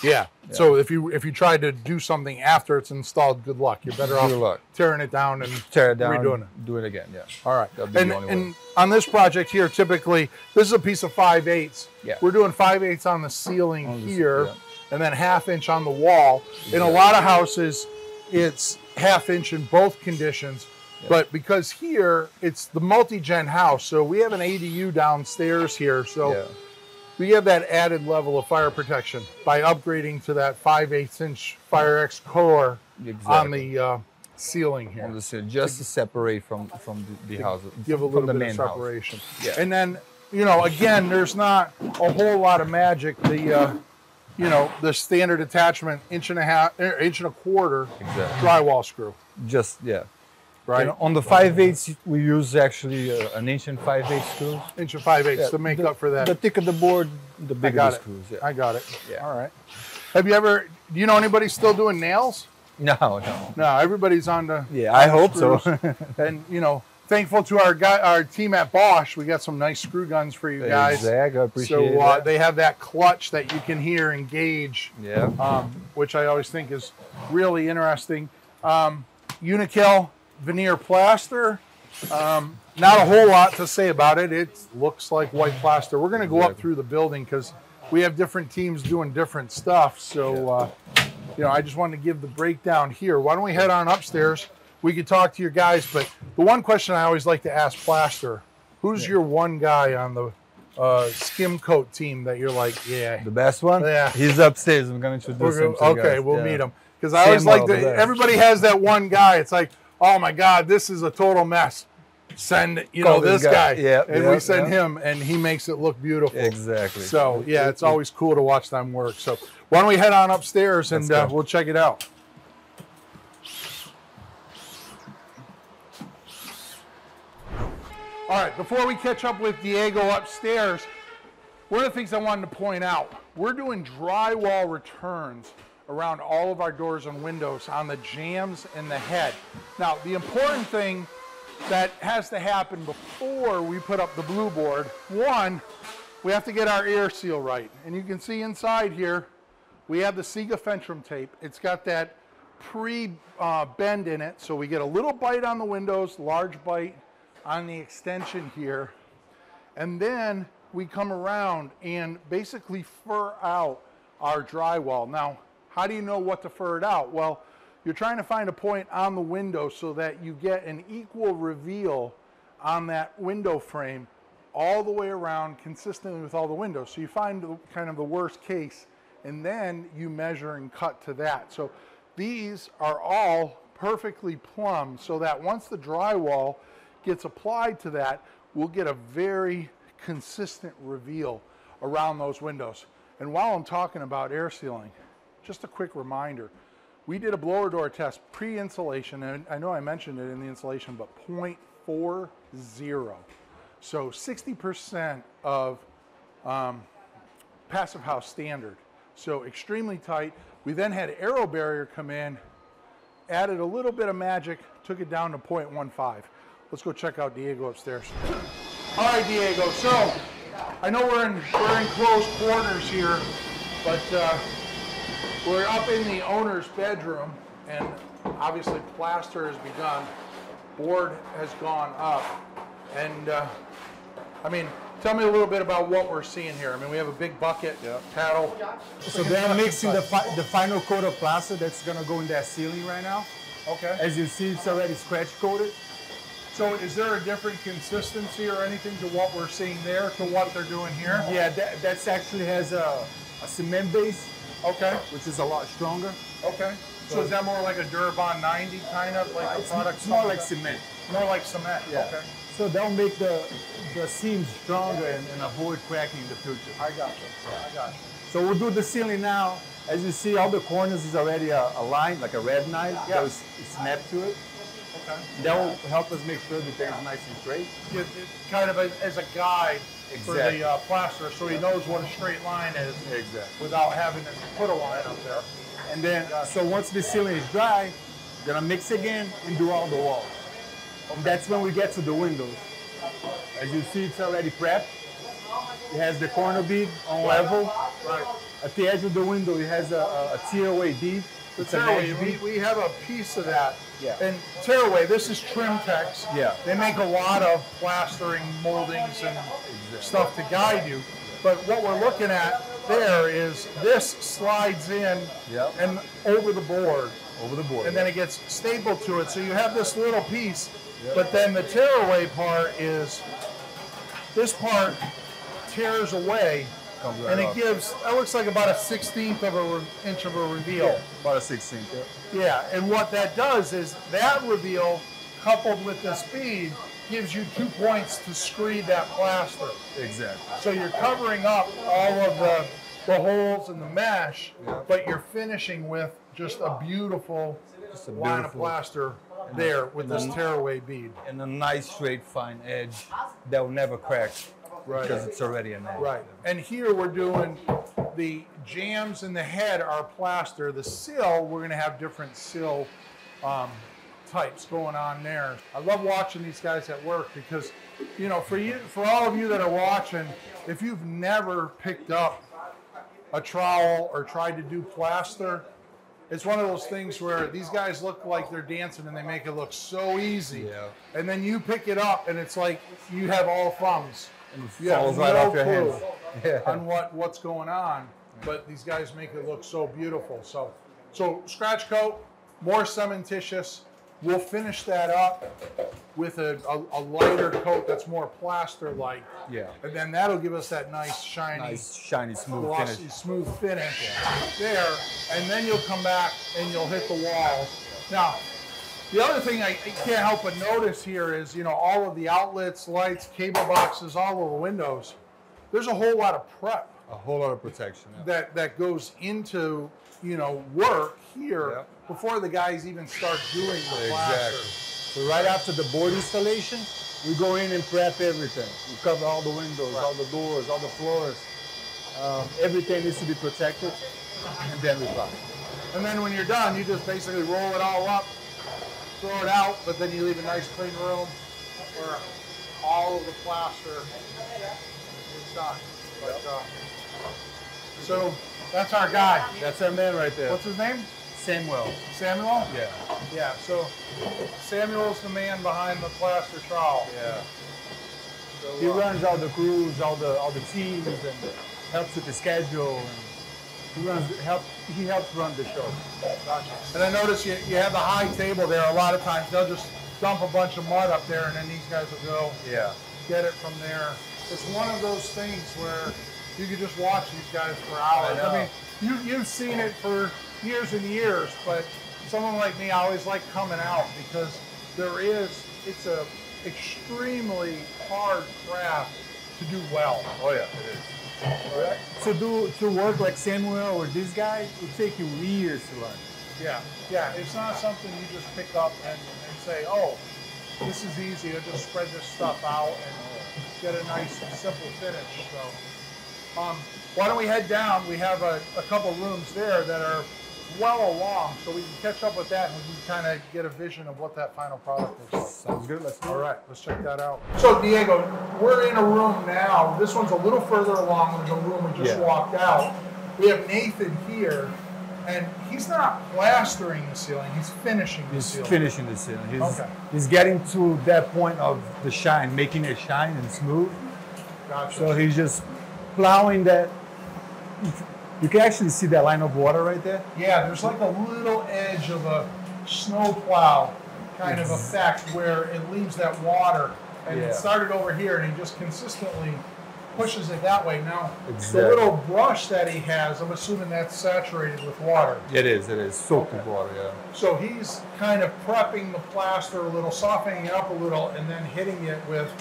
Yeah. So if you try to do something after it's installed, good luck. You're better off tearing it down and redoing it. Do it again. Yeah. All right. And on this project here, typically this is a piece of 5/8. Yeah. We're doing 5/8 on the ceiling here, and then 1/2 inch on the wall. In a lot of houses, it's 1/2 inch in both conditions. Yeah. But because here it's the multi-gen house, so we have an ADU downstairs here, so we have that added level of fire protection by upgrading to that 5/8 inch FireX core on the ceiling here. On the ceiling, just to separate from the house. Give a little bit of separation. Yeah. And then, you know, again, there's not a whole lot of magic. The you know, the standard attachment, 1.5 inches drywall screw. Just right. You know, on the 5/8, we use actually an 1 5/8 screw. 1 5/8 to make up for that. The thicker the board, the bigger the screws. Yeah. I got it. Yeah. All right. Have you ever? Do you know anybody still doing nails? No. No, everybody's on the. Yeah, I hope so. And you know, thankful to our team at Bosch, we got some nice screw guns for you guys. Exactly, I appreciate that. They have that clutch that you can hear engage. Yeah. Which I always think is really interesting. Unical veneer plaster. Not a whole lot to say about it. It looks like white plaster. We're going to go up through the building because we have different teams doing different stuff. So, you know, I just wanted to give the breakdown here. Why don't we head on upstairs? We could talk to your guys, but the one question I always like to ask plaster, who's your one guy on the skim coat team that you're like, the best one? Yeah. He's upstairs. I'm going to introduce him to you guys. We'll meet him. Because I always like to, everybody has that one guy. It's like, oh my God, this is a total mess. Send, you know, this guy. And we send him, and he makes it look beautiful. Exactly. So, yeah, it's always cool to watch them work. So, why don't we head on upstairs and we'll check it out. All right, before we catch up with Diego upstairs, one of the things I wanted to point out, we're doing drywall returns around all of our doors and windows on the jambs and the head. Now, the important thing that has to happen before we put up the blue board, one, we have to get our air seal right. And you can see inside here, we have the Siga Fentrum tape. It's got that pre-bend in it, so we get a little bite on the windows, large bite on the extension here. And then we come around and basically fur out our drywall. Now, how do you know what to fur it out? Well, you're trying to find a point on the window so that you get an equal reveal on that window frame all the way around, consistently with all the windows. So you find kind of the worst case, and then you measure and cut to that. So these are all perfectly plumb so that once the drywall gets applied to that, we'll get a very consistent reveal around those windows. And while I'm talking about air sealing, just a quick reminder, we did a blower door test pre-insulation, and I know I mentioned it in the insulation, but 0.40. So 60% of passive house standard. So extremely tight. We then had aero barrier come in, added a little bit of magic, took it down to 0.15. Let's go check out Diego upstairs. All right, Diego, so I know we're in close quarters here. But we're up in the owner's bedroom, and obviously plaster has begun. Board has gone up, and I mean, tell me a little bit about what we're seeing here. I mean, we have a big bucket, paddle. So they're mixing the final coat of plaster that's gonna go in that ceiling right now. Okay. As you see, it's already scratch coated. So is there a different consistency or anything to what we're seeing there to what they're doing here? Yeah, that's actually has a cement base. Okay. Which is a lot stronger. Okay. So is that more like a Durabond 90 kind of like a product? It's more like cement. More like cement. Yeah. Okay. So that'll make the seams stronger and avoid cracking in the future. I got you. I got you. So we'll do the ceiling now. As you see, all the corners is already a line, like a red knife. Yeah. That was snapped to it. Okay. That will help us make sure everything's nice and straight. It kind of as a guide for Exactly. the plasterer, so he knows what a straight line is. Exactly. Without having to put a line up there. And then, so once the ceiling is dry, gonna mix again and do all the walls. And that's when we get to the windows. As you see, it's already prepped. It has the corner bead on level. Right. At the edge of the window, it has a tearaway bead. It's an Tearaway, edge bead. we have a piece of that. Yeah. And tearaway, this is Trimtex. Yeah. They make a lot of plastering moldings and stuff to guide you. But what we're looking at there is this slides in Yep. and over the board. Over the board. And then it gets stapled to it. So you have this little piece, but then the tearaway part is, this part tears away, Comes right and it off. gives, that looks like about a 1/16 of an inch of a reveal. Yeah, about a 16th. Yeah. Yeah, and what that does is that reveal, coupled with the speed, gives you 2 points to screed that plaster. Exactly. So you're covering up all of the holes in the mesh, Yeah. but you're finishing with just a beautiful Just a line of beautiful- plaster there with this tearaway bead. And a nice straight fine edge that will never crack. Right. Because it's already an edge. Right. And here we're doing the jambs in the head are plaster. The sill, we're going to have different sill types going on there. I love watching these guys at work because, you know, for all of you that are watching, if you've never picked up a trowel or tried to do plaster, it's one of those things where these guys look like they're dancing and they make it look so easy. Yeah. And then you pick it up and it's like you have all thumbs. You have falls right no off your clue hands. Yeah. on what's going on, but these guys make it look so beautiful. So scratch coat, more cementitious. We'll finish that up with a lighter coat that's more plaster-like. Yeah. And then that'll give us that nice, shiny, smooth glossy, finish. smooth finish there. And then you'll come back and you'll hit the walls. Now, the other thing I can't help but notice here is, you know, all of the outlets, lights, cable boxes, all of the windows. There's a whole lot of prep A whole lot of protection. Yeah. that goes into, you know, work here Yeah. before the guys even start doing the plaster. Exactly. So right after the board installation, we go in and prep everything. We cover all the windows, all the doors, all the floors. Everything needs to be protected, and then we plaster. And then when you're done, you just basically roll it all up, throw it out, but then you leave a nice clean room where all of the plaster is done. But, so that's our guy. That's our man right there. What's his name? Samuel. Samuel? Yeah. Yeah, so Samuel's the man behind the plaster trowel. Yeah. So, He runs all the crews, all the teams, and helps with the schedule. And he helps run the show. Gotcha. And I notice you have the high table there. A lot of times they'll just dump a bunch of mud up there, and then these guys will go Yeah. get it from there. It's one of those things where you could just watch these guys for hours. I mean, you've seen it for years and years, but someone like me, I always like coming out because it's a extremely hard craft to do well. Oh yeah, it is. Right? To work like Samuel or this guy, it will take you years to learn. Yeah. It's not something you just pick up and say, oh, this is easy. I'll just spread this stuff out and get a nice, simple finish. So, why don't we head down? We have a couple rooms there that are well along, so we can catch up with that and we can kind of get a vision of what that final product is. Sounds good. Let's do All it. right, let's check that out. So Diego, we're in a room now. This one's a little further along than the room we just walked out. we have Nathan here, and he's not plastering the ceiling, he's finishing the ceiling. He's finishing the ceiling. He's Okay. getting to that point of the shine, making it shine and smooth. Gotcha. So he's just plowing that. You can actually see that line of water right there. Yeah, there's like a little edge of a snow plow kind of effect where it leaves that water. And Yeah. it started over here, and he just consistently pushes it that way. Now, Exactly. the little brush that he has, I'm assuming that's saturated with water. It is soaked with Okay. water, yeah. So he's kind of prepping the plaster a little, softening it up a little, and then hitting it with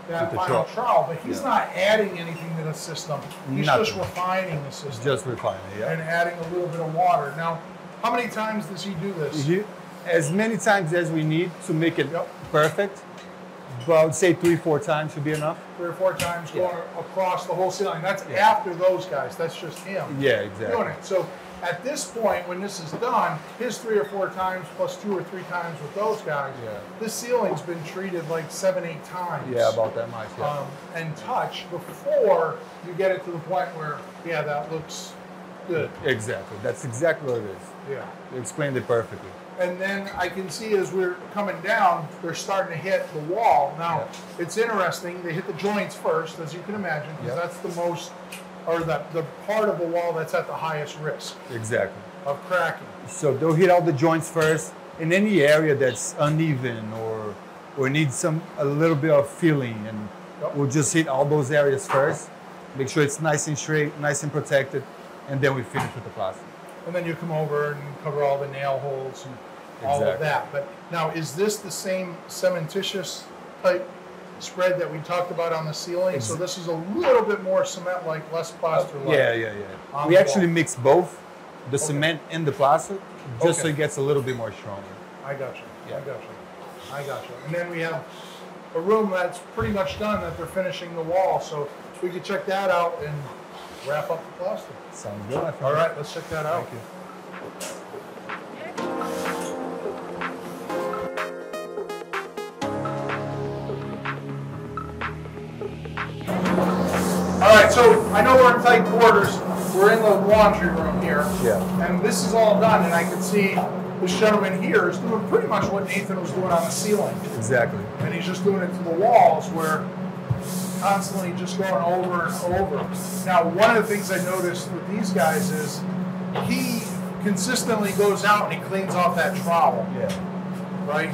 that With the final trowel. trowel. But he's Yeah. not adding anything to the system. He's Nothing. just refining the system Just refining it, yeah. and adding a little bit of water. Now, how many times does he do this? As many times as we need to make it Yep. perfect, but I would say 3-4 times should be enough. 3 or 4 times Yeah. going across the whole ceiling. That's Yeah. after those guys. That's just him Yeah, exactly. doing it. So at this point, when this is done, his 3 or 4 times plus 2 or 3 times with those guys, Yeah. this ceiling's been treated like 7-8 times. Yeah, about that much, yeah. And touched before you get it to the point where, yeah, that looks good. Exactly. That's exactly what it is. Yeah. You explained it perfectly. And then I can see as we're coming down, they're starting to hit the wall. Now, it's interesting, they hit the joints first, as you can imagine, because Yep. that's the most, or the part of the wall that's at the highest risk Exactly. of cracking. So they'll hit all the joints first. In any area that's uneven or needs a little bit of filling, and Yep. we'll just hit all those areas first. Make sure it's nice and straight, nice and protected, and then we finish with the plastic. And then you come over and cover all the nail holes and all of Exactly. that. But now, is this the same cementitious type spread that we talked about on the ceiling? So this is a little bit more cement-like, less plaster-like. Yeah. On We the actually wall. mix both the cement and the plastic, just so Okay. it gets a little bit more stronger. I got you. Yeah. I got you. And then we have a room that's pretty much done that they're finishing the wall. So we can check that out and wrap up the plaster. Sounds good, my friend. All right, let's check that out. Thank you. All right, so I know we're in tight quarters. We're in the laundry room here. Yeah. And this is all done, and I can see this gentleman here is doing pretty much what Nathan was doing on the ceiling. Exactly. And he's just doing it to the walls where constantly just going over and over. Now, one of the things I noticed with these guys is he consistently goes out and he cleans off that trowel, Yeah. right?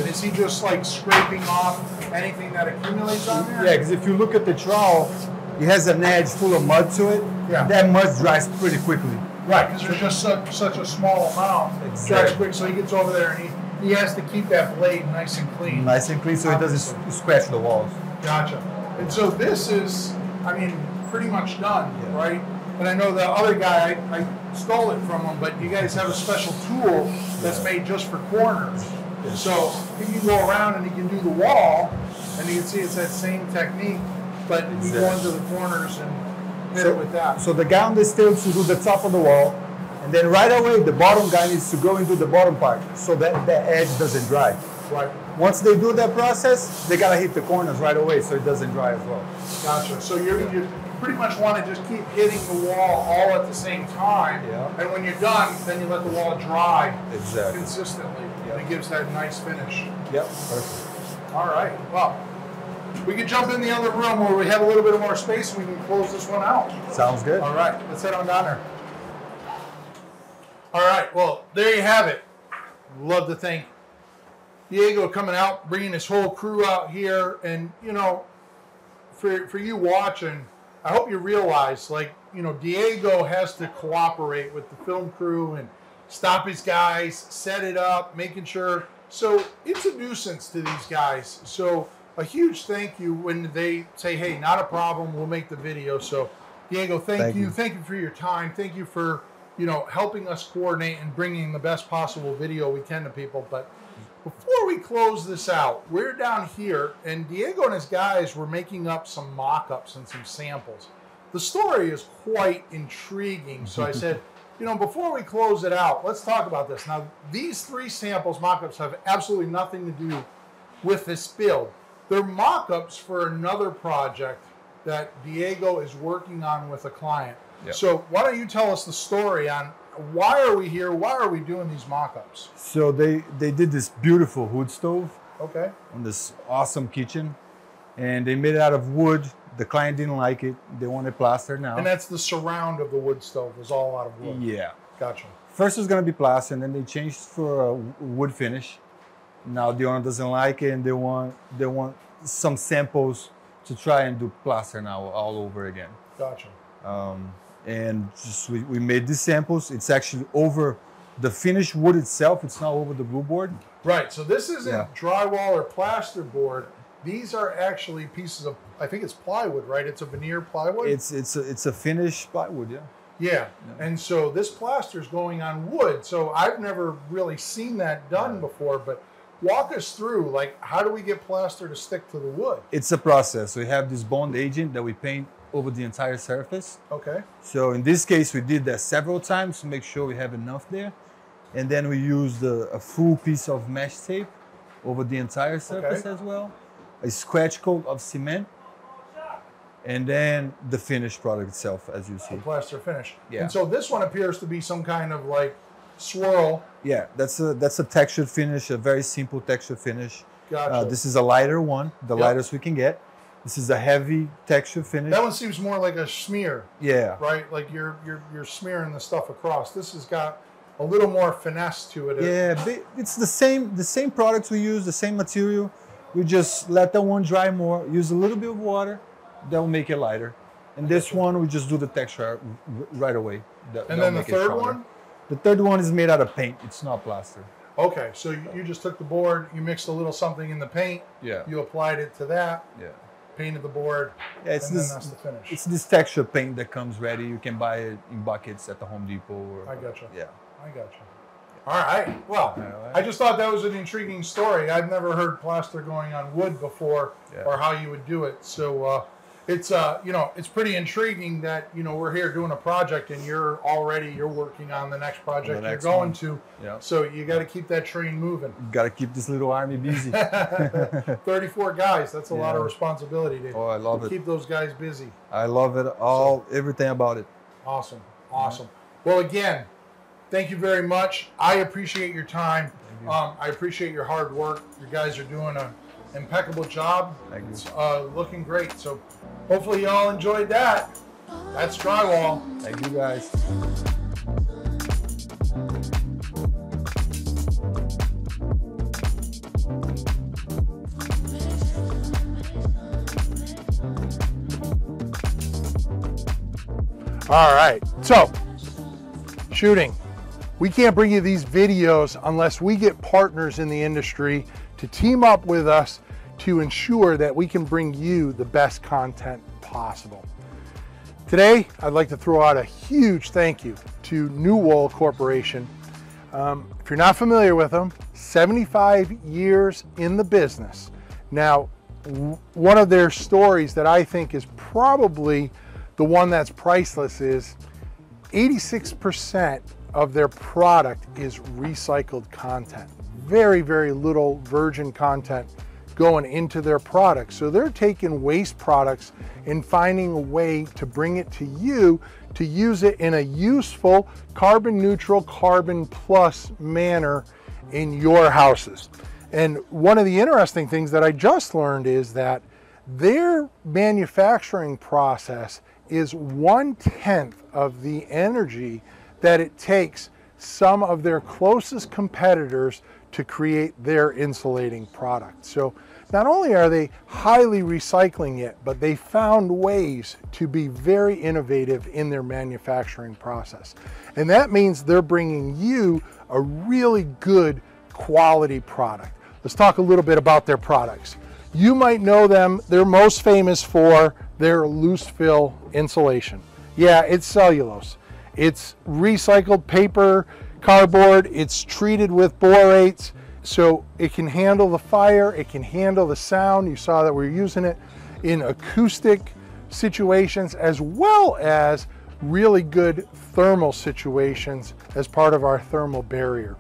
Is he just like scraping off anything that accumulates on there? Yeah, because if you look at the trowel, it has an edge full of mud to it. Yeah. That mud dries pretty quickly. Right, because there's just such a small amount. Exactly. Dries quick, so he gets over there and he has to keep that blade nice and clean. Nice and clean so it doesn't scratch the walls. Gotcha. And so this is, I mean, pretty much done, Yeah. right? And I know the other guy, I stole it from him, but you guys have a special tool that's made just for corners. Yeah. So he can go around and he can do the wall, and you can see it's that same technique, but you go into the corners and hit it with that. So the guy on the stilts will do the top of the wall, and then right away the bottom guy needs to go into the bottom part so that the edge doesn't dry. Right. Once they do that process, they gotta hit the corners right away so it doesn't dry as well. Gotcha. So you pretty much want to just keep hitting the wall all at the same time. Yeah. And when you're done, then you let the wall dry Exactly. consistently. Yep. And it gives that nice finish. Yep. Perfect. All right. Well, we can jump in the other room where we have a little bit more space and we can close this one out. Sounds good. All right. Let's head on down there. All right. Well, there you have it. Love to thank Diego coming out, bringing his whole crew out here. And, you know, for you watching, I hope you realize, like, you know, Diego has to cooperate with the film crew and stop his guys, set it up, making sure. So it's a nuisance to these guys. So a huge thank you when they say, hey, not a problem, we'll make the video. So Diego, thank you. Thank you for your time. Thank you for, you know, helping us coordinate and bringing the best possible video we can to people. But before we close this out, we're down here, and Diego and his guys were making up some mock-ups and some samples. The story is quite intriguing, so I said, you know, before we close it out, let's talk about this. Now, these 3 samples, mock-ups, have absolutely nothing to do with this build. They're mock-ups for another project that Diego is working on with a client. Yep. So why don't you tell us the story on why are we here? Why are we doing these mock-ups? So they did this beautiful wood stove. Okay. On this awesome kitchen, and they made it out of wood. The client didn't like it. They wanted plaster now. And that's the surround of the wood stove was all out of wood. Yeah. Gotcha. First it was going to be plaster, and then they changed for a wood finish. Now the owner doesn't like it, and they want some samples to try and do plaster now all over again. Gotcha. And just we made these samples. It's actually over the finished wood itself. It's not over the glue board. Right. So this isn't drywall or plasterboard. These are actually pieces of, I think it's plywood, right? It's a veneer plywood. It's a finished plywood, yeah. Yeah. And so this plaster is going on wood. So I've never really seen that done before, but walk us through, like, how do we get plaster to stick to the wood? It's a process. We have this bond agent that we paint over the entire surface. Okay. So in this case, we did that several times to make sure we have enough there. And then we used a full piece of mesh tape over the entire surface as well. A scratch coat of cement. And then the finished product itself, as you see. The plaster finish. Yeah. And so this one appears to be some kind of like swirl. Yeah, that's a textured finish, a very simple textured finish. Gotcha. This is a lighter one, the lightest we can get. This is a heavy textured finish. That one seems more like a smear. Yeah. Right? Like you're smearing the stuff across. This has got a little more finesse to it. Yeah, it's the same products we use, the same material. We just let that one dry more, use a little bit of water, that will make it lighter. And this one, we just do the texture right away. And then the third one? The third one is made out of paint. It's not plaster. Okay, so you just took the board, you mixed a little something in the paint. Yeah. You applied it to that. Yeah. Painted the board. Yeah, and then that's the finish. It's this texture paint that comes ready. You can buy it in buckets at the Home Depot. Or, I gotcha. Yeah. I gotcha. All right. Well, I just thought that was an intriguing story. I've never heard plaster going on wood before, or how you would do it. So it's it's pretty intriguing that we're here doing a project and you're working on the next project you're going to. Yeah. So you got to keep that train moving. You got to keep this little army busy. 34 guys. That's a lot of responsibility to I love it. Keep those guys busy. I love it. Everything about it. Awesome. Awesome. Well, again, thank you very much. I appreciate your time. I appreciate your hard work. You guys are doing an impeccable job. Thank you. It's looking great. So hopefully you all enjoyed that. That's drywall. Thank you, guys. All right. So, shooting. We can't bring you these videos unless we get partners in the industry to team up with us to ensure that we can bring you the best content possible. Today, I'd like to throw out a huge thank you to New Wool Corporation. If you're not familiar with them, 75 years in the business. Now, one of their stories that I think is probably the one that's priceless is 86% of their product is recycled content. Very, very little virgin content going into their products. So they're taking waste products and finding a way to bring it to you to use it in a useful, carbon neutral, carbon plus manner in your houses. And one of the interesting things that I just learned is that their manufacturing process is 1/10 of the energy that it takes some of their closest competitors to create their insulating product. So not only are they highly recycling it, but they found ways to be very innovative in their manufacturing process. And that means they're bringing you a really good quality product. Let's talk a little bit about their products. You might know them. They're most famous for their loose fill insulation. Yeah, it's cellulose. It's recycled paper, cardboard. It's treated with borates, so it can handle the fire, it can handle the sound. You saw that we're using it in acoustic situations as well as really good thermal situations as part of our thermal barrier.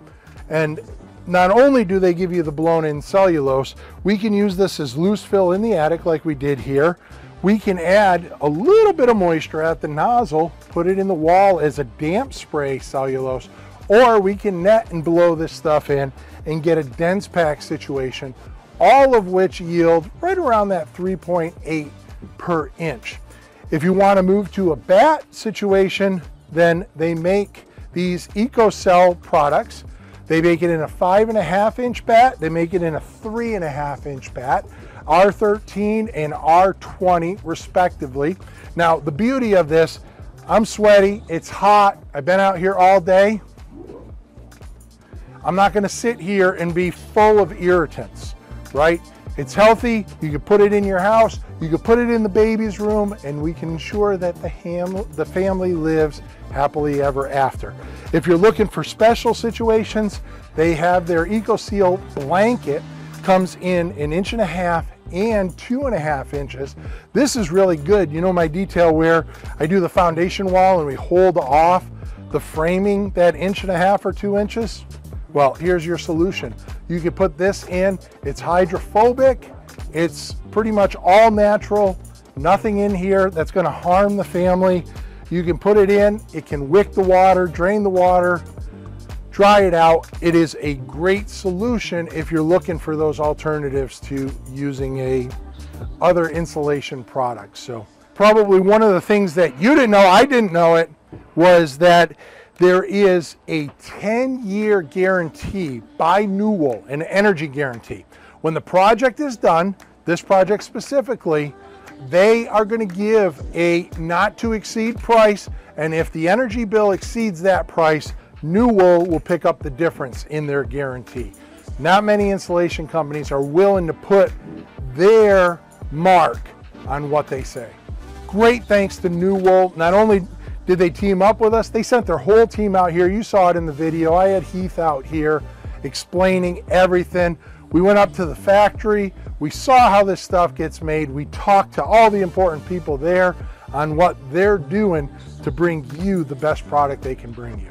And not only do they give you the blown-in cellulose, we can use this as loose fill in the attic like we did here. We can add a little bit of moisture at the nozzle put it in the wall as a damp spray cellulose, or we can net and blow this stuff in and get a dense pack situation, all of which yield right around that 3.8 per inch. If you want to move to a bat situation, then they make these EcoCell products. They make it in a 5.5 inch bat. They make it in a 3.5 inch bat, R13 and R20 respectively. Now, the beauty of this, I'm sweaty, it's hot, I've been out here all day. I'm not gonna sit here and be full of irritants, right? It's healthy, you can put it in your house, you can put it in the baby's room, and we can ensure that the family lives happily ever after. If you're looking for special situations, they have their EcoSeal blanket, comes in 1.5 and 2.5 inches. This is really good. You know my detail where I do the foundation wall and we hold off the framing that 1.5 or 2 inches? Well, here's your solution. You can put this in, it's hydrophobic, it's pretty much all natural, nothing in here that's gonna harm the family. You can put it in, it can wick the water, drain the water, dry it out. It is a great solution if you're looking for those alternatives to using other insulation products. So probably one of the things that you didn't know, I didn't know it, was that there is a 10-year guarantee by New Wool, an energy guarantee. When the project is done, this project specifically, they are going to give a not to exceed price, and if the energy bill exceeds that price, New Wool will pick up the difference in their guarantee. Not many insulation companies are willing to put their mark on what they say. Great thanks to New Wool. Not only did they team up with us, they sent their whole team out here. You saw it in the video. I had Heath out here explaining everything. We went up to the factory. We saw how this stuff gets made. We talked to all the important people there on what they're doing to bring you the best product they can bring you.